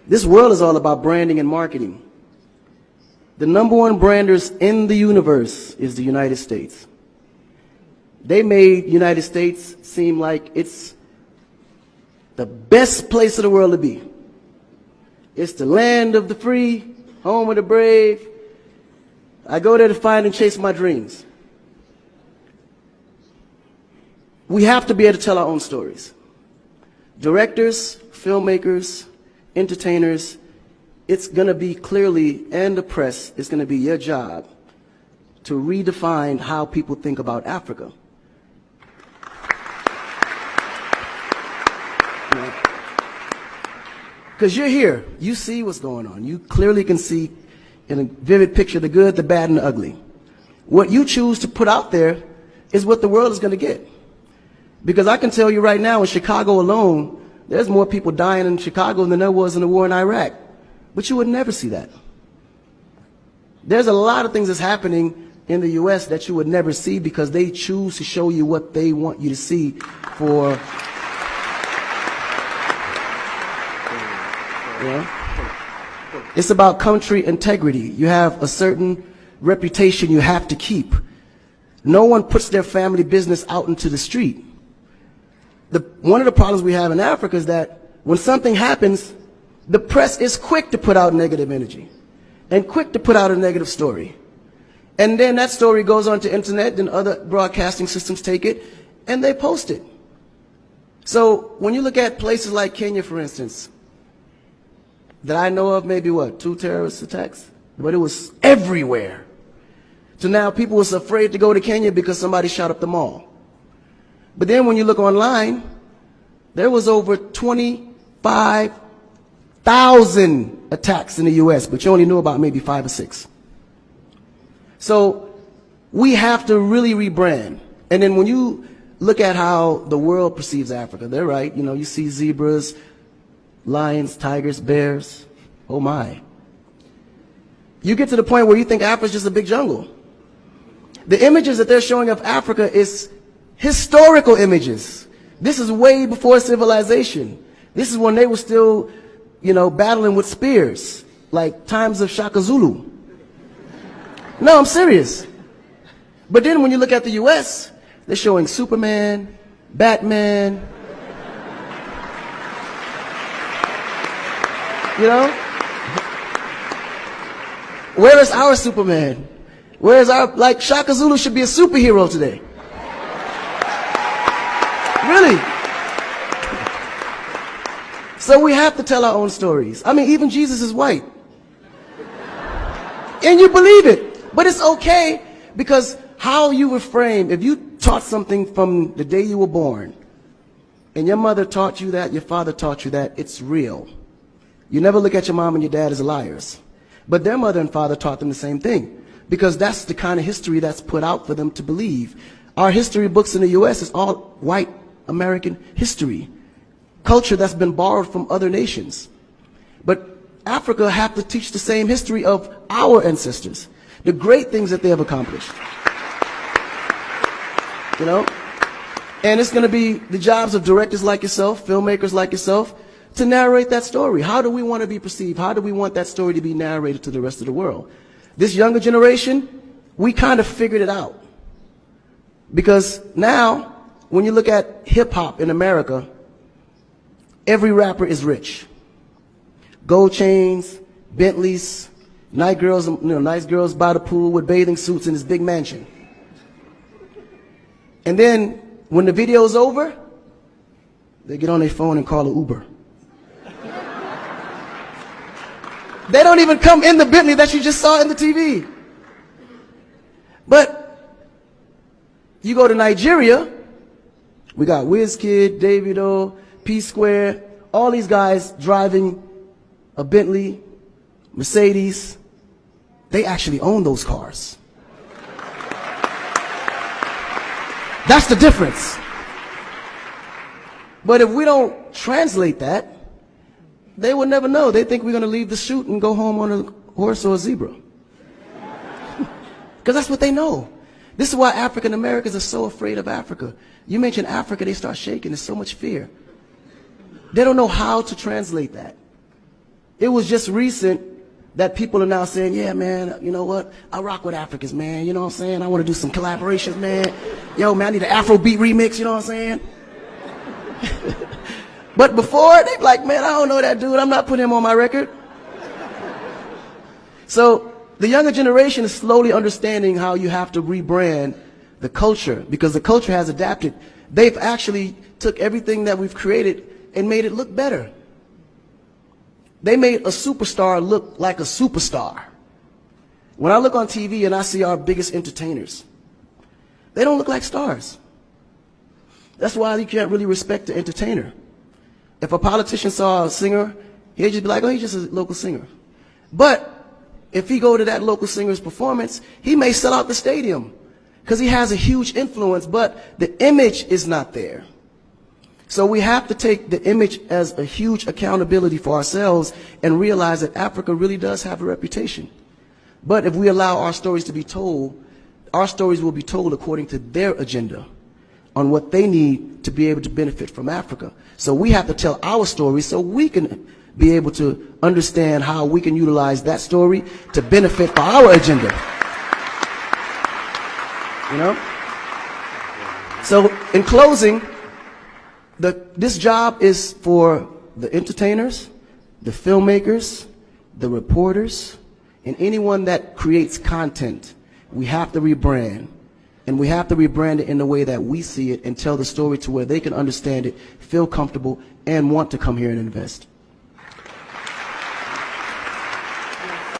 This world is all about branding and marketing. The #1 branders in the universe is the United States. They made United States seem like it's the best place in the world to be. It's the land of the free, home of the brave. I go there to find and chase my dreams. We have to be able to tell our own stories. Directors, filmmakers, entertainers, it's going to be clearly, and the press, it's going to be your job to redefine how people think about Africa. Because you're here, you see what's going on. You clearly can see in a vivid picture the good, the bad, and the ugly. What you choose to put out there is what the world is going to get. Because I can tell you right now, in Chicago alone, there's more people dying in Chicago than there was in the war in Iraq. But you would never see that. There's a lot of things that's happening in the U.S. that you would never see because they choose to show you what they want you to see for... It's about country integrity. You have a certain reputation you have to keep. No one puts their family business out into the street. One of the problems we have in Africa is that when something happens, the press is quick to put out negative energy and quick to put out a negative story. And then that story goes on to internet, and other broadcasting systems take it and they post it. So when you look at places like Kenya, for instance, that I know of, maybe 2 terrorist attacks, but it was everywhere. So now people was afraid to go to Kenya because somebody shot up the mall. But then when you look online, there was over 25,000 attacks in the U.S., but you only knew about maybe 5 or 6. So we have to really rebrand. And then when you look at how the world perceives Africa, they're right. You know, you see zebras, lions, tigers, bears. Oh my. You get to the point where you think Africa's just a big jungle. The images that they're showing of Africa is historical images. This is way before civilization. This is when they were still, battling with spears, like times of Shaka Zulu. No, I'm serious. But then when you look at the U.S., they're showing Superman, Batman, Where is our Superman? Where is our, Shaka Zulu should be a superhero today. Really. So we have to tell our own stories. I mean, even Jesus is white. And you believe it. But it's okay, because how you were framed, if you taught something from the day you were born, and your mother taught you that, your father taught you that, it's real. You never look at your mom and your dad as liars. But their mother and father taught them the same thing, because that's the kind of history that's put out for them to believe. Our history books in the U.S. is all white American history, culture that's been borrowed from other nations. But Africa have to teach the same history of our ancestors, the great things that they have accomplished. And it's going to be the jobs of directors like yourself, filmmakers like yourself, to narrate that story. How do we want to be perceived? How do we want that story to be narrated to the rest of the world? This younger generation, we kind of figured it out. Because now, when you look at hip-hop in America, every rapper is rich. Gold chains, Bentleys, nice girls by the pool with bathing suits in this big mansion. And then, when the video's over, they get on their phone and call an Uber. They don't even come in the Bentley that you just saw in the TV. But you go to Nigeria, we got Wizkid, Davido, P-Square, all these guys driving a Bentley, Mercedes. They actually own those cars. That's the difference. But if we don't translate that, they will never know. They think we're going to leave the shoot and go home on a horse or a zebra. Because that's what they know. This is why African Americans are so afraid of Africa. You mention Africa, they start shaking. There's so much fear. They don't know how to translate that. It was just recent that people are now saying, yeah, man, you know what? I rock with Africans, man. You know what I'm saying? I want to do some collaborations, man. Yo, man, I need an Afrobeat remix, you know what I'm saying? But before, they be like, man, I don't know that dude. I'm not putting him on my record. So the younger generation is slowly understanding how you have to rebrand the culture, because the culture has adapted. They've actually took everything that we've created and made it look better. They made a superstar look like a superstar. When I look on TV and I see our biggest entertainers, they don't look like stars. That's why you can't really respect the entertainer. If a politician saw a singer, he'd just be like, oh, he's just a local singer. But if he go to that local singer's performance, he may sell out the stadium because he has a huge influence, but the image is not there. So we have to take the image as a huge accountability for ourselves and realize that Africa really does have a reputation. But if we allow our stories to be told, our stories will be told according to their agenda on what they need to be able to benefit from Africa. So we have to tell our story so we can be able to understand how we can utilize that story to benefit for our agenda. You know? So in closing, this job is for the entertainers, the filmmakers, the reporters, and anyone that creates content. We have to rebrand. And we have to rebrand it in the way that we see it and tell the story to where they can understand it, feel comfortable, and want to come here and invest.